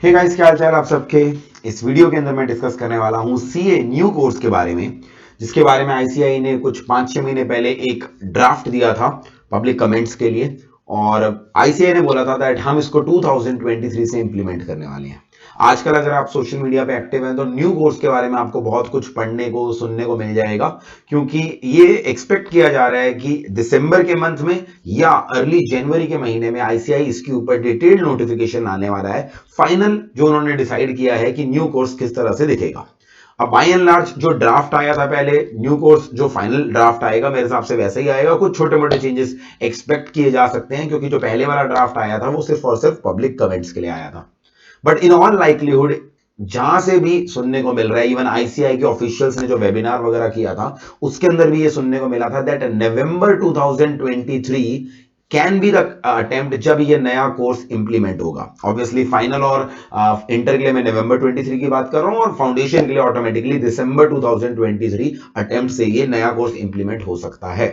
Hey guys, क्या हाल चाल आप सबके। इस वीडियो के अंदर मैं डिस्कस करने वाला हूं सीए न्यू कोर्स के बारे में, जिसके बारे में आईसीआई ने कुछ 5-6 महीने पहले एक ड्राफ्ट दिया था पब्लिक कमेंट्स के लिए। और आईसीआई ने बोला था दैट हम इसको 2023 से इंप्लीमेंट करने वाले हैं। आजकल अगर आप सोशल मीडिया पे एक्टिव हैं तो न्यू कोर्स के बारे में आपको बहुत कुछ पढ़ने को सुनने को मिल जाएगा, क्योंकि ये एक्सपेक्ट किया जा रहा है कि दिसंबर के मंथ में या अर्ली जनवरी के महीने में आईसीआई इसके ऊपर डिटेल्ड नोटिफिकेशन आने वाला है। फाइनल जो उन्होंने डिसाइड किया है कि न्यू कोर्स किस तरह से दिखेगा। अब बाय एंड लार्ज जो ड्राफ्ट आया था पहले, न्यू कोर्स जो फाइनल ड्राफ्ट आएगा मेरे हिसाब से वैसे ही आएगा। कुछ छोटे मोटे चेंजेस एक्सपेक्ट किए जा सकते हैं, क्योंकि जो पहले वाला ड्राफ्ट आया था वो सिर्फ और सिर्फ पब्लिक कमेंट्स के लिए आया था। बट इन ऑल लाइकलीहुड जहां से भी सुनने को मिल रहा है, इवन आईसीआई के ऑफिशियल्स ने जो वेबिनार वगैरह किया था उसके अंदर भी ये सुनने को मिला था that November 2023 can be the attempt जब ये नया कोर्स इंप्लीमेंट होगा। ऑब्वियसली फाइनल और इंटर के लिए मैं नवंबर 23 की बात कर रहा हूं, और फाउंडेशन के लिए ऑटोमेटिकली दिसंबर 2023 अटेम्प्ट से ये नया कोर्स इंप्लीमेंट हो सकता है।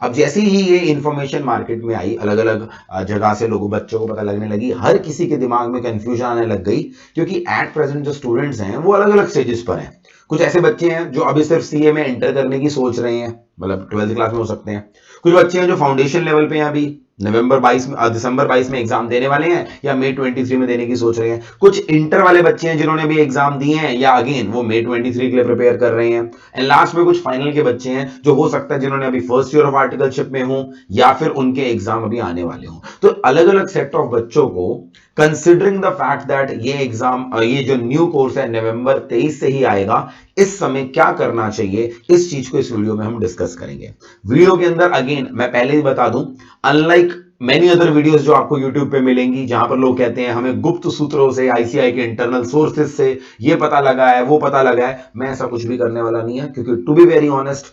अब जैसे ही ये इंफॉर्मेशन मार्केट में आई, अलग अलग जगह से लोगों बच्चों को पता लगने लगी, हर किसी के दिमाग में कंफ्यूजन आने लग गई, क्योंकि एट प्रेजेंट जो स्टूडेंट्स हैं वो अलग अलग स्टेजेस पर हैं। कुछ ऐसे बच्चे हैं जो अभी सिर्फ सीए में एंटर करने की सोच रहे हैं, मतलब 12th क्लास में हो सकते हैं। कुछ बच्चे हैं जो फाउंडेशन लेवल पे हैं, अभी नवंबर 22 में दिसंबर 22 में एग्जाम देने वाले हैं, या मई 23 में देने की सोच रहे हैं। कुछ इंटर वाले बच्चे हैं जिन्होंने भी एग्जाम दिए हैं, या अगेन वो मई 23 के लिए प्रिपेयर कर रहे हैं। एंड लास्ट में कुछ फाइनल के बच्चे हैं जो हो सकता है जिन्होंने अभी फर्स्ट ईयर ऑफ आर्टिकलशिप में हो, या फिर उनके एग्जाम अभी आने वाले हो। तो अलग अलग सेट ऑफ बच्चों को, कंसिडरिंग द फैक्ट दैट ये एग्जाम, ये जो न्यू कोर्स है नवंबर 23 से ही आएगा, इस समय क्या करना चाहिए, इस चीज को इस वीडियो में हम डिस्कस करेंगे। वीडियो के अंदर अगेन मैं पहले ही बता दूं, अनलाइक मेनी अदर वीडियोस जो आपको यूट्यूब पे मिलेंगी जहां पर लोग कहते हैं हमें गुप्त सूत्रों से, आईसीआई के इंटरनल सोर्सेज से ये पता लगा है, वो पता लगा है, मैं ऐसा कुछ भी करने वाला नहीं है। क्योंकि to be very honest,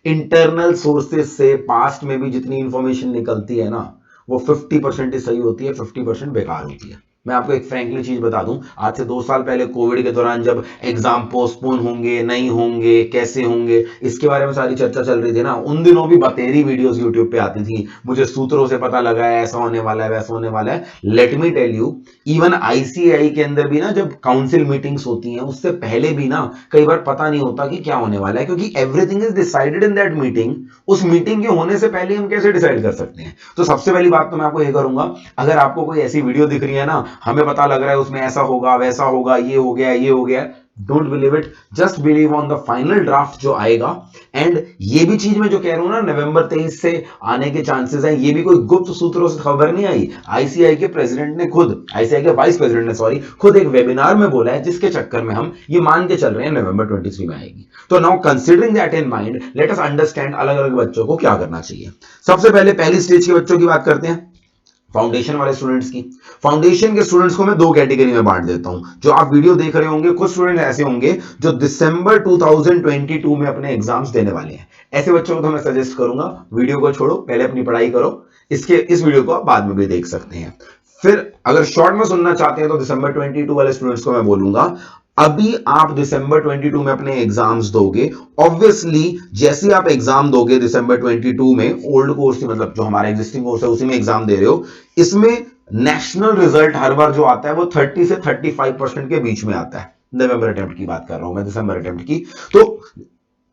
internal sources से पास्ट में भी जितनी इंफॉर्मेशन निकलती है ना, वो 50% ही सही होती है, 50% बेकार होती है। मैं आपको एक फ्रैंकली चीज बता दूं, आज से 2 साल पहले कोविड के दौरान जब एग्जाम पोस्टपोन होंगे नहीं होंगे, कैसे होंगे, इसके बारे में सारी चर्चा चल रही थी ना, उन दिनों भी बतेरी वीडियोस यूट्यूब पे आती थी, मुझे सूत्रों से पता लगा है, ऐसा होने वाला है, वैसा होने वाला है। Let me tell you, even ICI के अंदर भी ना जब काउंसिल मीटिंग्स होती हैं उससे पहले भी ना कई बार पता नहीं होता कि क्या होने वाला है, क्योंकि everything is decided in that meeting. उस मीटिंग के होने से पहले हम कैसे डिसाइड कर सकते हैं। तो सबसे पहली बात तो मैं आपको ये करूंगा, अगर आपको कोई ऐसी वीडियो दिख रही है ना, हमें पता लग रहा है उसमें ऐसा होगा, वैसा होगा, ये हो गया, ये हो गया, don't believe it, just believe on the final draft जो आएगा। एंड ये भी चीज मैं जो कह रहा हूं ना, नवंबर 23 से आने के चांसेस हैं, ये भी कोई गुप्त सूत्रों से खबर नहीं आई। आईसीआई के प्रेसिडेंट ने खुद, आईसीआई के वाइस प्रेसिडेंट ने सॉरी, खुद एक वेबिनार में बोला है, जिसके चक्कर में हम ये मान के चल रहे हैं नवंबर 23 में आएगी। तो now considering that in mind, let us understand अलग अलग बच्चों को क्या करना चाहिए। सबसे पहले पहली स्टेज के बच्चों की बात करते हैं, फाउंडेशन वाले स्टूडेंट्स की। फाउंडेशन के स्टूडेंट्स को मैं 2 कैटेगरी में बांट देता हूं। जो आप वीडियो देख रहे होंगे, कुछ स्टूडेंट ऐसे होंगे जो दिसंबर 2022 में अपने एग्जाम्स देने वाले हैं। ऐसे बच्चों को तो मैं सजेस्ट करूंगा वीडियो को छोड़ो, पहले अपनी पढ़ाई करो, इस वीडियो को आप बाद में भी देख सकते हैं। फिर अगर शॉर्ट में सुनना चाहते हैं तो दिसंबर 22 वाले स्टूडेंट्स को मैं बोलूंगा, अभी आप दिसंबर 22 में अपने एग्जाम्स दोगे, ऑब्वियसली जैसे आप एग्जाम दोगे दिसंबर 22 में, ओल्ड कोर्स की मतलब जो हमारा एग्जिस्टिंग कोर्स है उसी में एग्जाम दे रहे हो, इसमें नेशनल रिजल्ट हर बार जो आता है वो 30 से 35% के बीच में आता है। नवंबर अटेम्प्ट की बात कर रहा हूं मैं, दिसंबर अटेम्प्ट की। तो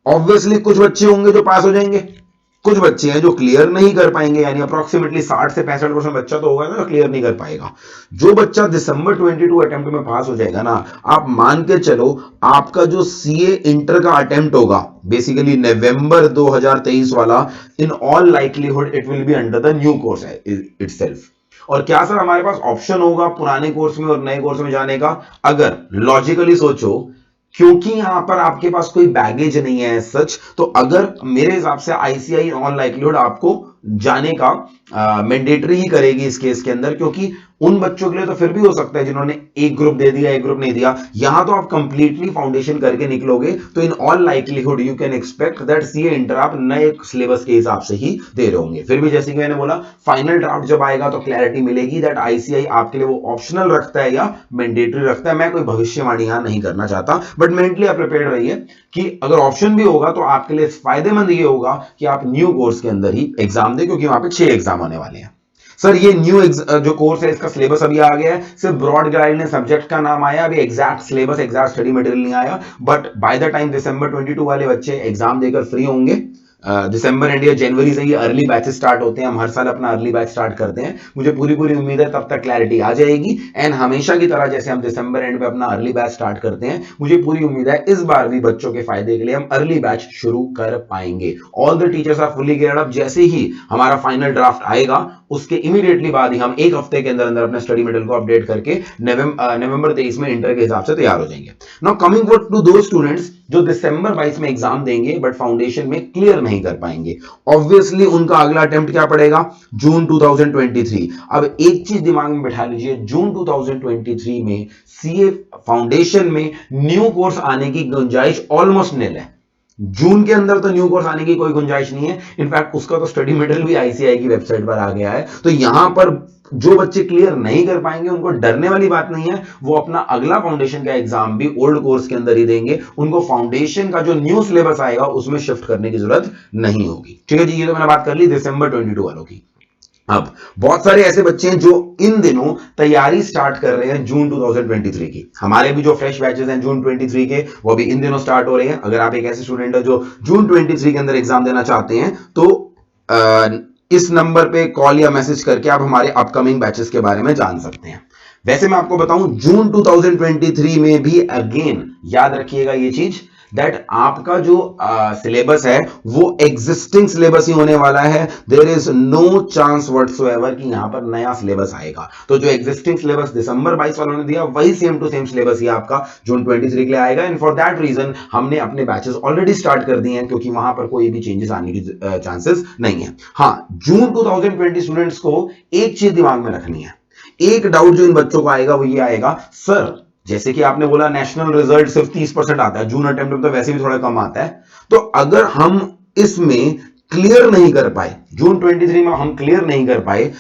ऑब्वियसली कुछ बच्चे होंगे जो पास हो जाएंगे, कुछ बच्चे हैं जो क्लियर नहीं कर पाएंगे, यानी अप्रोक्सीमेटली 60 से 65% बच्चा तो होगा ना क्लियर नहीं कर पाएगा। जो बच्चा दिसंबर 22 अटेम्प्ट में पास हो जाएगा ना, आप मान के चलो आपका जो सीए इंटर का अटेम्प्ट होगा बेसिकली नवंबर 2023 वाला, in all likelihood it will be under the new course itself. और क्या सर हमारे पास ऑप्शन होगा पुराने कोर्स में और नए कोर्स में जाने का? अगर लॉजिकली सोचो, क्योंकि यहां पर आपके पास कोई बैगेज नहीं है सच, तो अगर मेरे हिसाब से आईसीआई ऑन लाइकलीहुड आपको जाने का मैंडेटरी ही करेगी इस केस के अंदर, क्योंकि उन बच्चों के लिए तो फिर भी हो सकता है जिन्होंने एक ग्रुप दे दिया, एक ग्रुप नहीं दिया। यहां तो आप कंप्लीटली फाउंडेशन करके निकलोगे, तो in all likelihood you can expect that CA inter आप नए सिलेबस के हिसाब से ही दे रहे होंगे। फिर भी जैसे कि मैंने बोला, फाइनल ड्राफ्ट जब आएगा तो क्लैरिटी मिलेगी दैट आईसीआई आपके लिए वो ऑप्शनल रखता है या मैंडेटरी रखता है। मैं कोई भविष्यवाणी यहां नहीं करना चाहता, बट मेंटली आप प्रिपेयर रहिए कि अगर ऑप्शन भी होगा तो आपके लिए फायदेमंद ये होगा कि आप न्यू कोर्स के अंदर ही एग्जाम दें, क्योंकि वहां पे 6 एग्जाम आने वाले हैं। सर ये न्यू जो कोर्स है इसका सिलेबस अभी आ गया है, सिर्फ ब्रॉड गाइड सब्जेक्ट का नाम आया, अभी exact syllabus exact study material नहीं आया, बट बाय द टाइम दिसंबर 22 वाले बच्चे एग्जाम देकर फ्री होंगे, दिसंबर एंड या जनवरी से ये अर्ली बैचेस स्टार्ट होते हैं, हम हर साल अपना अर्ली बैच स्टार्ट करते हैं, मुझे पूरी उम्मीद है तब तक क्लैरिटी आ जाएगी। एंड हमेशा की तरह जैसे हम दिसंबर एंड में अपना अर्ली बैच स्टार्ट करते हैं, मुझे पूरी उम्मीद है इस बार भी बच्चों के फायदे के लिए हम अर्ली बैच शुरू कर पाएंगे। All the teachers are fully geared up, जैसे ही हमारा फाइनल ड्राफ्ट आएगा उसके इमीडिएटली बाद ही हम एक हफ्ते के अंदर अंदर अपने स्टडी मटेरियल को अपडेट करके नवंबर 23 में इंटर के हिसाब से तैयार हो जाएंगे। नाउ कमिंग टू दो स्टूडेंट्स जो दिसंबर 22 में एग्जाम देंगे बट फाउंडेशन में क्लियर नहीं कर पाएंगे, ऑब्वियसली उनका अगला अटेम्प्ट क्या पड़ेगा, जून 2023। अब एक चीज दिमाग में बैठा लीजिए, जून 2023 में सीए फाउंडेशन में न्यू कोर्स आने की गुंजाइश ऑलमोस्ट निल है। जून के अंदर तो न्यू कोर्स आने की कोई गुंजाइश नहीं है, इनफैक्ट उसका तो स्टडी मटेरियल भी आईसीआई की वेबसाइट पर आ गया है। तो यहां पर जो बच्चे क्लियर नहीं कर पाएंगे उनको डरने वाली बात नहीं है, वो अपना अगला फाउंडेशन का एग्जाम भी ओल्ड कोर्स के अंदर ही देंगे, उनको फाउंडेशन का जो न्यू सिलेबस आएगा उसमें शिफ्ट करने की जरूरत नहीं होगी। ठीक है जी, ये तो मैंने बात कर ली दिसंबर 22 वालों की। अब बहुत सारे ऐसे बच्चे हैं जो इन दिनों तैयारी स्टार्ट कर रहे हैं जून 2023 की, हमारे भी जो फ्रेश बैचेस हैं जून 23 के वो भी इन दिनों स्टार्ट हो रहे हैं। अगर आप एक ऐसे स्टूडेंट है जो जून 23 के अंदर एग्जाम देना चाहते हैं तो इस नंबर पे कॉल या मैसेज करके आप हमारे अपकमिंग बैचेस के बारे में जान सकते हैं। वैसे मैं आपको बताऊं जून 2023 में भी अगेन याद रखिएगा ये चीज, दैट आपका जो सिलेबस है वो एग्जिस्टिंग सिलेबस ही होने वाला है। There is no chance whatsoever कि यहां पर नया सिलेबस आएगा। तो जो एग्जिस्टिंग सिलेबस दिसंबर 22 वालों ने दिया वही सेम टू सेम सिलेबस ही आपका जून 23 के लिए आएगा। एंड फॉर दैट रीजन हमने अपने बैचेस ऑलरेडी स्टार्ट कर दिए हैं, क्योंकि वहां पर कोई भी चेंजेस आने की चांसेस नहीं है। हाँ, जून 2020 स्टूडेंट्स को एक चीज दिमाग में रखनी है, एक डाउट जो इन बच्चों को आएगा वो ये आएगा, सर जैसे कि आपने बोला नेशनल रिजल्ट सिर्फ 30% आता है, जून अटेम्प्ट में तो वैसे भी थोड़ा कम आता है, तो अगर हम इसमें क्लियर नहीं कर पाए, जून 23 में हम क्लियर नहीं कर पाए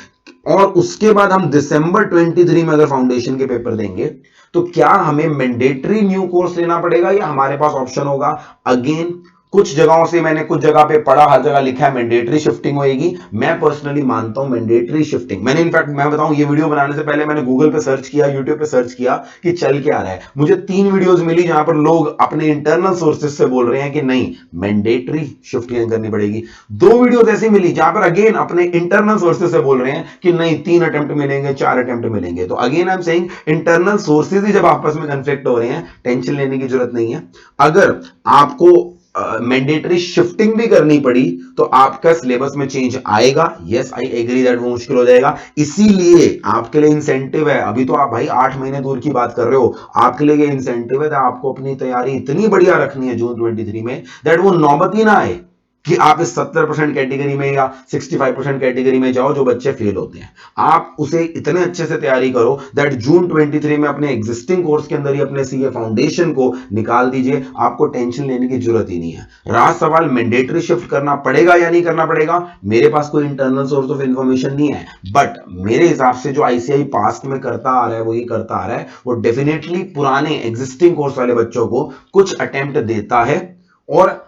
और उसके बाद हम दिसंबर 23 में अगर फाउंडेशन के पेपर देंगे, तो क्या हमें मैंडेटरी न्यू कोर्स लेना पड़ेगा या हमारे पास ऑप्शन होगा? अगेन कुछ जगहों से मैंने कुछ जगह पे पढ़ा, हर जगह लिखा है मैंडेटरी शिफ्टिंग होएगी। मैं पर्सनली मानता हूं मैंडेटरी शिफ्टिंग, मैंने इनफैक्ट मैं बताऊं ये वीडियो बनाने से पहले मैंने गूगल पे सर्च किया, यूट्यूब पे सर्च किया कि चल क्या रहा है। मुझे 3 वीडियोस मिली जहां पर लोग अपने इंटरनल सोर्सेज से बोल रहे हैं कि नहीं मैंडेटरी शिफ्टिंग करनी पड़ेगी। 2 वीडियोस ऐसी मिली जहां पर अगेन अपने इंटरनल सोर्सेज से बोल रहे हैं कि नहीं 3 अटेम्प्ट मिलेंगे, 4 अटेम्प्ट मिलेंगे। तो again I am saying internal sources ही जब आपस में कन्फ्लिक्ट हो रहे हैं, टेंशन लेने की जरूरत नहीं है। अगर आपको मैंडेटरी शिफ्टिंग भी करनी पड़ी तो आपका सिलेबस में चेंज आएगा। यस आई एग्री दैट वो मुश्किल हो जाएगा, इसीलिए आपके लिए इंसेंटिव है। अभी तो आप भाई 8 महीने दूर की बात कर रहे हो, आपके लिए ये इंसेंटिव है, आपको अपनी तैयारी इतनी बढ़िया रखनी है जून 23 में दैट वो नौबत ही ना आए कि आप इस 70% कैटेगरी में या 65% कैटेगरी में जाओ जो बच्चे फेल होते हैं। आप उसे इतने अच्छे से तैयारी करो दैट जून 23 में अपने एग्जिस्टिंग कोर्स के अंदर ही अपने सीए फाउंडेशन को निकाल दीजिए, आपको टेंशन लेने की जरूरत ही नहीं है। रहा सवाल मैंडेटरी शिफ्ट करना पड़ेगा या नहीं करना पड़ेगा, मेरे पास कोई इंटरनल सोर्स ऑफ इंफॉर्मेशन नहीं है, बट मेरे हिसाब से जो आईसीआई पास्ट में करता आ रहा है वो ये करता आ रहा है, वो डेफिनेटली पुराने एग्जिस्टिंग कोर्स वाले बच्चों को कुछ अटेम्प्ट देता है और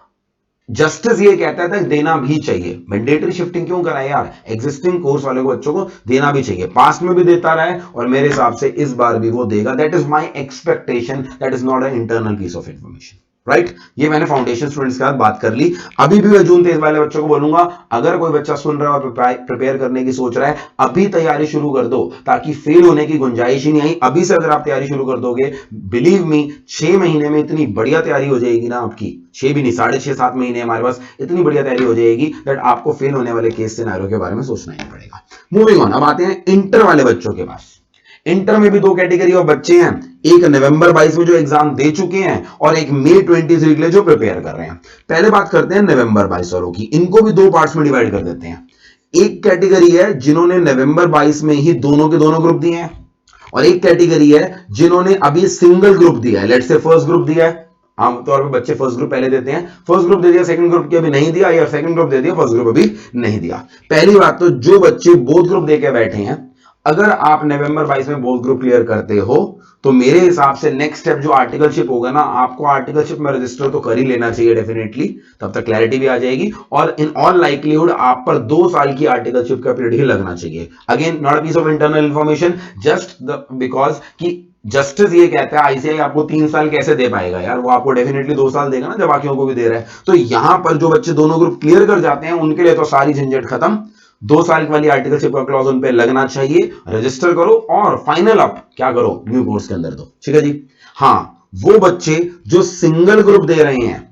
जस्टिस ये कहता है देना भी चाहिए। मैंडेटरी शिफ्टिंग क्यों कराए यार, एग्जिस्टिंग कोर्स वाले को बच्चों को देना भी चाहिए। पास्ट में भी देता रहा है और मेरे हिसाब से इस बार भी वो देगा। That is my expectation, that is not an internal peace of information, right. ये मैंने फाउंडेशन स्टूडेंट्स के साथ बात कर ली। अभी भी मैं जून 23 वाले बच्चों को बोलूंगा, अगर कोई बच्चा सुन रहा है और प्रिपेयर करने की सोच रहा है, अभी तैयारी शुरू कर दो ताकि फेल होने की गुंजाइश ही नहीं आई। अभी से अगर आप तैयारी शुरू कर दोगे, बिलीव मी 6 महीने में इतनी बढ़िया तैयारी हो जाएगी ना आपकी, 6 भी नहीं 6.5-7 महीने हमारे पास इतनी बढ़िया तैयारी हो जाएगी दैट आपको फेल होने वाले केस सिनेरियो के बारे में सोचना ही नहीं पड़ेगा। मूविंग ऑन, अब आते हैं इंटर वाले बच्चों के पास। इंटर में भी 2 कैटेगरी ऑफ बच्चे हैं, एक नवंबर 22 में जो एग्जाम दे चुके हैं और एक मई 23 के लिए जो प्रिपेयर कर रहे हैं। पहले बात करते हैं नवंबर 22 वालों की, इनको भी 2 पार्ट्स में डिवाइड कर देते हैं। एक कैटेगरी है जिन्होंने नवंबर 22 में ही दोनों के दोनों ग्रुप दिए हैं और एक कैटेगरी है जिन्होंने अभी सिंगल ग्रुप दिया है। लेट्स से फर्स्ट ग्रुप दिया है, आमतौर पर बच्चे फर्स्ट ग्रुप पहले देते हैं, फर्स्ट ग्रुप दे दिया, सेकंड ग्रुप के अभी नहीं दिया, या सेकंड ग्रुप दे दिया, फर्स्ट ग्रुप अभी नहीं दिया। पहली बात तो जो बच्चे बोथ ग्रुप देके बैठे हैं, अगर आप नवंबर 22 में बोथ ग्रुप क्लियर करते हो तो मेरे हिसाब से नेक्स्ट स्टेप जो आर्टिकलशिप होगा ना, आपको आर्टिकलशिप में रजिस्टर तो कर ही लेना चाहिए डेफिनेटली, तब तक क्लैरिटी भी आ जाएगी और इन ऑल लाइकलीहुड आप पर 2 साल की आर्टिकलशिप का पीरियड ही लगना चाहिए। Again not a piece of internal information, just because कि जस्टिस ये कहता है आईसीआई आपको 3 साल कैसे दे पाएगा यार, वो आपको डेफिनेटली 2 साल देगा ना जब बाकियों को भी दे रहा है। तो यहां पर जो बच्चे दोनों ग्रुप क्लियर कर जाते हैं उनके लिए तो सारी झंझट खत्म, 2 साल वाली आर्टिकलशिप का क्लॉज उन पे लगना चाहिए, रजिस्टर करो और फाइनल अप क्या करो, न्यू कोर्स के अंदर दो। ठीक है जी। हाँ, वो बच्चे जो सिंगल ग्रुप दे रहे हैं,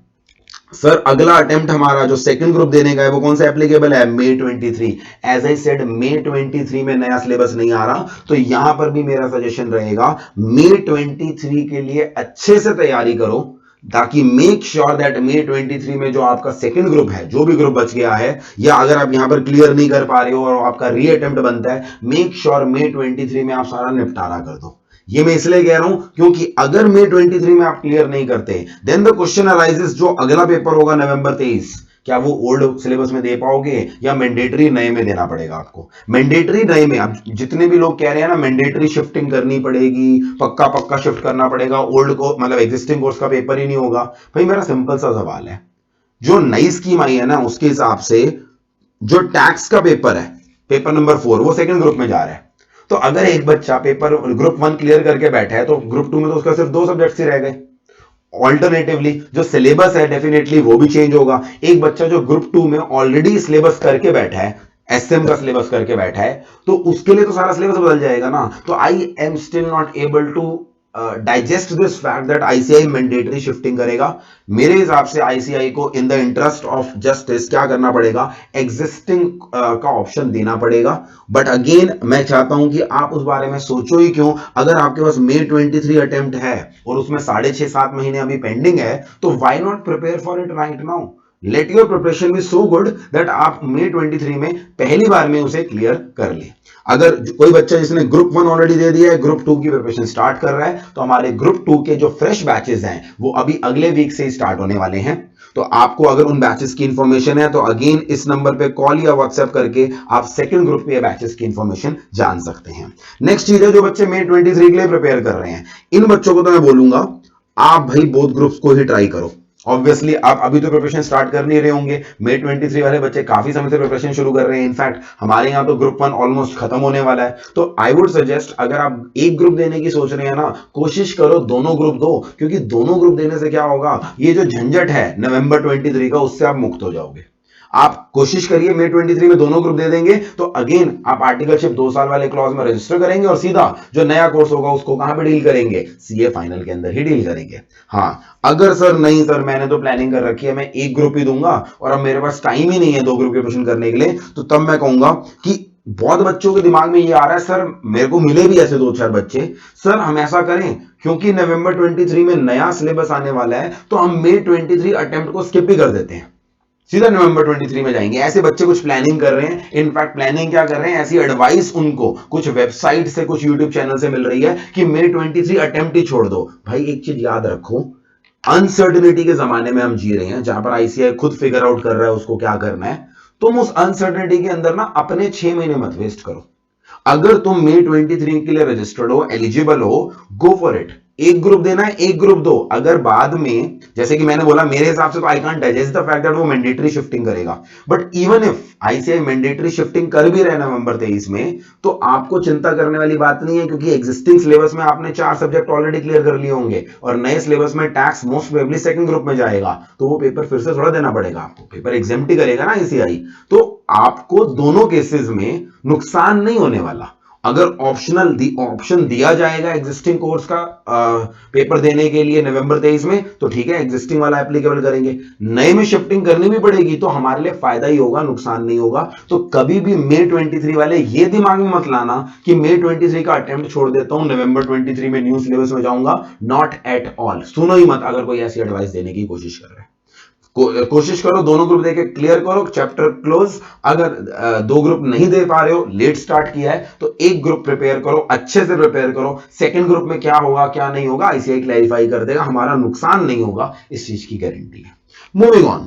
सर अगला अटेम्प्ट हमारा जो सेकंड ग्रुप देने का है वो कौन सा एप्लीकेबल है, May 23। As I said May 23 में नया सिलेबस नहीं आ रहा, तो यहां पर भी मेरा सजेशन रहेगा May 23 के लिए अच्छे से तैयारी करो, ताकि मेक श्योर दैट May 23 में जो आपका सेकंड ग्रुप है, जो भी ग्रुप बच गया है, या अगर आप यहां पर क्लियर नहीं कर पा रहे हो और आपका री अटेम्प्ट बनता है, मेक श्योर May 23 में आप सारा निपटारा कर दो। ये मैं इसलिए कह रहा हूं क्योंकि अगर May 23 में आप क्लियर नहीं करते, देन द क्वेश्चन अराइजेस जो अगला पेपर होगा नवंबर 23, क्या वो ओल्ड सिलेबस में दे पाओगे या मैंडेटरी नए में देना पड़ेगा आपको। मैंडेटरी नए में अब जितने भी लोग कह रहे हैं ना मैंडेटरी शिफ्टिंग करनी पड़ेगी, पक्का पक्का शिफ्ट करना पड़ेगा, ओल्ड को मतलब एग्जिस्टिंग कोर्स का पेपर ही नहीं होगा, भाई मेरा सिंपल सा सवाल है, जो नई स्कीम आई है ना उसके हिसाब से जो टैक्स का पेपर है, पेपर नंबर 4 वो सेकंड ग्रुप में जा रहा है। तो अगर एक बच्चा पेपर ग्रुप 1 क्लियर करके बैठा है तो ग्रुप 2 में तो उसका सिर्फ 2 सब्जेक्ट्स ही रह गए। ऑल्टरनेटिवली जो सिलेबस है डेफिनेटली वो भी चेंज होगा। एक बच्चा जो ग्रुप 2 में ऑलरेडी सिलेबस करके बैठा है, एसएम का सिलेबस करके बैठा है, तो उसके लिए तो सारा सिलेबस बदल जाएगा ना। तो I am still not able to digest this fact that ICI mandatory shifting करेगा। मेरे हिसाब से आईसीआई को in the interest of justice क्या करना पड़ेगा, एग्जिस्टिंग का ऑप्शन देना पड़ेगा। बट अगेन मैं चाहता हूं कि आप उस बारे में सोचो ही क्यों, अगर आपके पास May 23 अटेम्प्ट है और उसमें 6.5-7 महीने अभी पेंडिंग है, तो why not prepare for it right now. Let your preparation be so good that आप May 23 में पहली बार में उसे क्लियर कर ले। अगर कोई बच्चा जिसने ग्रुप 1 ऑलरेडी दे दिया है, ग्रुप 2 की प्रिपरेशन स्टार्ट कर रहा है, तो हमारे ग्रुप 2 के जो फ्रेश बैचेस हैं वो अभी अगले वीक से ही स्टार्ट होने वाले हैं। तो आपको अगर उन बैचेस की इंफॉर्मेशन है तो अगेन इस नंबर पे कॉल या व्हाट्सएप करके आप सेकंड ग्रुप के बैचेस की इंफॉर्मेशन जान सकते हैं। नेक्स्ट चीज है जो बच्चे May 23 के लिए प्रिपेयर कर रहे हैं, इन बच्चों को तो मैं बोलूंगा आप भाई बोथ ग्रुप्स को ही ट्राई करो। ऑब्वियसली आप अभी तो प्रिपरेशन स्टार्ट कर नहीं रहे होंगे, May 23 वाले बच्चे काफी समय से प्रिपरेशन शुरू कर रहे हैं। इनफैक्ट हमारे यहाँ तो ग्रुप 1 ऑलमोस्ट खत्म होने वाला है। तो आई वुड सजेस्ट अगर आप एक ग्रुप देने की सोच रहे हैं ना, कोशिश करो दोनों ग्रुप दो, क्योंकि दोनों ग्रुप देने से क्या होगा, ये जो झंझट है नवंबर 23 का उससे आप मुक्त हो जाओगे। आप कोशिश करिए May 23 में दोनों ग्रुप दे देंगे तो अगेन आप आर्टिकलशिप 2 साल वाले क्लॉज में रजिस्टर करेंगे और सीधा जो नया कोर्स होगा उसको कहां पे डील करेंगे, सीए फाइनल के अंदर ही डील करेंगे। हाँ, अगर सर नहीं सर मैंने तो प्लानिंग कर रखी है मैं एक ग्रुप ही दूंगा और अब मेरे पास टाइम ही नहीं है 2 ग्रुप की प्रिपरेशन करने के लिए, तो तब मैं कहूंगा कि बहुत बच्चों के दिमाग में ये आ रहा है, सर मेरे को मिले भी ऐसे 2-4 बच्चे, सर हम ऐसा करें क्योंकि नवंबर 23 में नया सिलेबस आने वाला है तो हम May 23 अटेम्प्ट को स्किप ही कर देते हैं, सीधा नवंबर 23 में जाएंगे। ऐसे बच्चे कुछ प्लानिंग कर रहे हैं। इनफैक्ट प्लानिंग क्या कर रहे हैं, ऐसी एडवाइस उनको कुछ वेबसाइट से कुछ यूट्यूब चैनल से मिल रही है कि May 23 अटेम्प्ट ही छोड़ दो। भाई एक चीज याद रखो, अनसर्टेनिटी के जमाने में हम जी रहे हैं जहां पर आईसीआई खुद फिगर आउट कर रहा है उसको क्या करना है। तुम उस अनसर्टेनिटी के अंदर ना अपने 6 महीने मत वेस्ट करो। अगर तुम May 23 के लिए रजिस्टर्ड हो, एलिजिबल हो, गो फॉर इट। एक ग्रुप देना है एक ग्रुप दो। अगर बाद में जैसे कि मैंने बोला मेरे हिसाब से तो I can't digest the fact that वो मैंडेटरी शिफ्टिंग करेगा, but even if ICI mandatory shifting कर भी रहे नवंबर 23 में तो आपको चिंता करने वाली बात नहीं है, क्योंकि एग्जिस्टिंग सिलेबस में आपने 4 सब्जेक्ट ऑलरेडी क्लियर कर लिए होंगे और नए सिलेबस में tax most probably second group में जाएगा, तो वो पेपर फिर से थोड़ा देना पड़ेगा आपको, पेपर एग्जाम्प्ट ही करेगा ना आईसीआई। तो आपको दोनों केसेस में नुकसान नहीं होने वाला। अगर ऑप्शन दिया जाएगा एग्जिस्टिंग कोर्स का पेपर देने के लिए नवंबर 23 में तो ठीक है, एग्जिस्टिंग वाला एप्लीकेबल करेंगे। नए में शिफ्टिंग करनी भी पड़ेगी तो हमारे लिए फायदा ही होगा, नुकसान नहीं होगा। तो कभी भी May 23 वाले ये दिमाग में मत लाना कि May 23 का अटेम्प्ट छोड़ देता हूं, नवंबर 23 में न्यू सिलेबस में जाऊंगा, नॉट एट ऑल। सुनो ही मत अगर कोई ऐसी एडवाइस देने की कोशिश कर रहा है। कोशिश करो दोनों ग्रुप देके क्लियर करो, चैप्टर क्लोज। अगर 2 ग्रुप नहीं दे पा रहे हो, लेट स्टार्ट किया है तो एक ग्रुप प्रिपेयर करो, अच्छे से प्रिपेयर करो। सेकंड ग्रुप में क्या होगा क्या नहीं होगा आईसीआई क्लैरिफाई कर देगा, हमारा नुकसान नहीं होगा, इस चीज की गारंटी है। मूविंग ऑन,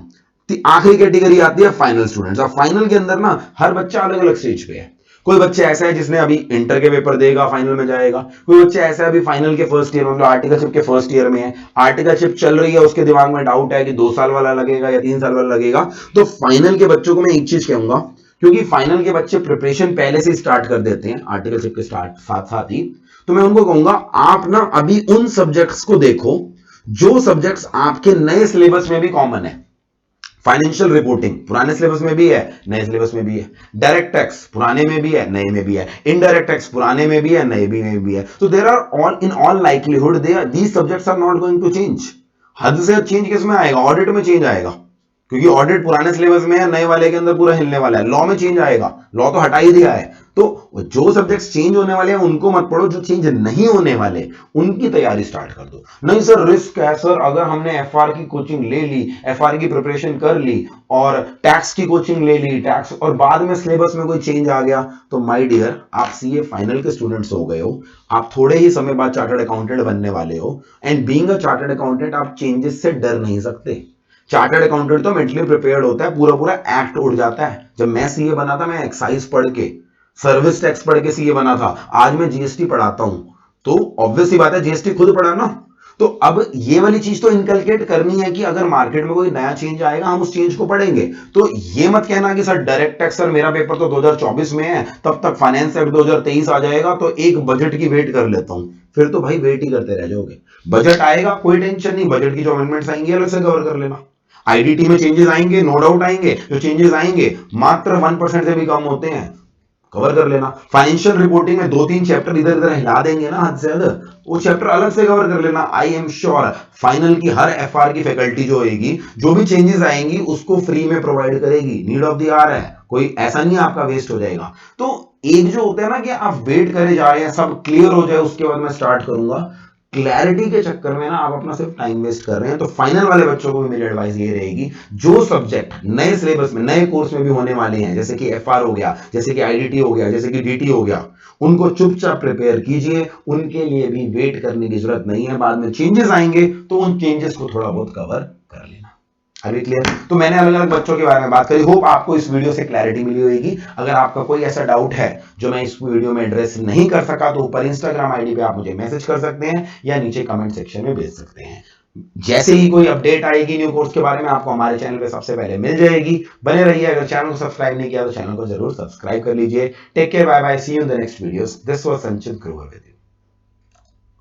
आखिरी कैटेगरी आती है फाइनल स्टूडेंट्स। अब फाइनल के अंदर ना हर बच्चा अलग अलग स्टेज पे है। कोई बच्चा ऐसा है जिसने अभी इंटर के पेपर देगा, फाइनल में जाएगा। कोई बच्चा ऐसा है अभी फाइनल के फर्स्ट ईयर, मतलब आर्टिकलशिप के फर्स्ट ईयर में है, आर्टिकलशिप चल रही है, उसके दिमाग में डाउट है कि 2 साल वाला लगेगा या 3 साल वाला लगेगा। तो फाइनल के बच्चों को मैं एक चीज कहूंगा, क्योंकि फाइनल के बच्चे प्रिपरेशन पहले से स्टार्ट कर देते हैं आर्टिकलशिप के साथ साथ ही, तो मैं उनको कहूंगा आप ना अभी उन सब्जेक्ट्स को देखो जो सब्जेक्ट्स आपके नए सिलेबस में भी कॉमन है। फाइनेंशियल रिपोर्टिंग पुराने सिलेबस में भी है, नए सिलेबस में भी है। डायरेक्ट टैक्स पुराने में भी है, नए में भी है। इनडायरेक्ट टैक्स पुराने में भी है, नए में भी है। तो there are all in all likelihood these subjects are not going to change. हद से चेंज किस में आएगा? ऑडिट में चेंज आएगा, क्योंकि ऑडिट पुराने सिलेबस में है, नए वाले के अंदर पूरा हिलने वाला है। लॉ में चेंज आएगा, लॉ तो हटा ही दिया है। तो जो सब्जेक्ट्स चेंज होने वाले हैं उनको मत पढ़ो, जो चेंज नहीं होने वाले उनकी तैयारी स्टार्ट कर दो। नहीं सर रिस्क है सर, अगर हमने एफआर की कोचिंग ले ली, एफआर की प्रिपरेशन कर ली और टैक्स की कोचिंग ले ली, टैक्स और बाद में सिलेबस में कोई चेंज आ गया, तो माय डियर आप सीए फाइनल के स्टूडेंट्स हो गए हो, आप थोड़े ही समय बाद चार्टर्ड अकाउंटेंट बनने वाले हो। And being a chartered accountant आप चेंजेस से डर नहीं सकते। चार्टर्ड अकाउंटेंट तो मेंटली प्रिपेयर्ड होता है, पूरा पूरा एक्ट उड़ जाता है। जब मैं सीए बना था, मैं एक्साइज पढ़ के, सर्विस टैक्स पढ़ के सीए बना था। आज मैं जीएसटी पढ़ाता हूं, तो ऑब्वियस सी बात है जीएसटी खुद पढ़ा ना। तो अब ये वाली चीज तो इनकलकेट करनी है कि अगर मार्केट में कोई नया चेंज आएगा हम उस चेंज को पढ़ेंगे। तो ये मत कहना कि सर डायरेक्ट टैक्स सर मेरा पेपर तो 2024 में है, तब तक फाइनेंस एक्ट 2023 आ जाएगा, तो एक बजट की वेट कर लेता हूं। फिर तो भाई वेट ही करते रह जाओगे। बजट आएगा कोई टेंशन नहीं, बजट की जो अमेंडमेंट्स आएंगी अलग से कवर कर लेना। आईडीटी में चेंजेस आएंगे, नो डाउट आएंगे। जो चेंजेस आएंगे मात्र 1% से भी कम होते हैं, कवर कर लेना। फाइनेंशियल रिपोर्टिंग में 2-3 चैप्टर इधर उधर हिला देंगे ना हद से ज्यादा, वो चैप्टर अलग से कवर कर लेना। आई एम श्योर फाइनल की हर एफआर की फैकल्टी जो होगी, जो भी चेंजेस आएंगी उसको फ्री में प्रोवाइड करेगी। नीड ऑफ द आवर है, कोई ऐसा नहीं आपका वेस्ट हो जाएगा। तो एक जो होता है ना कि आप वेट करे जा रहे हैं सब क्लियर हो जाए उसके बाद मैं स्टार्ट करूंगा, क्लैरिटी के चक्कर में ना आप अपना सिर्फ टाइम वेस्ट कर रहे हैं। तो फाइनल वाले बच्चों को भी मेरी एडवाइस ये रहेगी, जो सब्जेक्ट नए सिलेबस में, नए कोर्स में भी होने वाले हैं, जैसे कि एफआर हो गया, जैसे कि आईडीटी हो गया, जैसे कि डीटी हो गया, उनको चुपचाप प्रिपेयर कीजिए। उनके लिए भी वेट करने की जरूरत नहीं है। बाद में चेंजेस आएंगे तो उन चेंजेस को थोड़ा बहुत कवर कर लेना। अभी क्लियर? तो मैंने अलग अलग बच्चों के बारे में बात करी। होप आपको इस वीडियो से क्लैरिटी मिली होगी। अगर आपका कोई ऐसा डाउट है जो मैं इस वीडियो में एड्रेस नहीं कर सका, तो ऊपर इंस्टाग्राम आईडी पे आप मुझे मैसेज कर सकते हैं या नीचे कमेंट सेक्शन में भेज सकते हैं। जैसे ही कोई अपडेट आएगी न्यू कोर्स के बारे में, आपको हमारे चैनल पे सबसे पहले मिल जाएगी। बने रहिए। अगर चैनल को सब्सक्राइब नहीं किया तो चैनल को जरूर सब्सक्राइब कर लीजिए। Take care, bye bye, see you in the next videos. This was Sanchit Grover with you.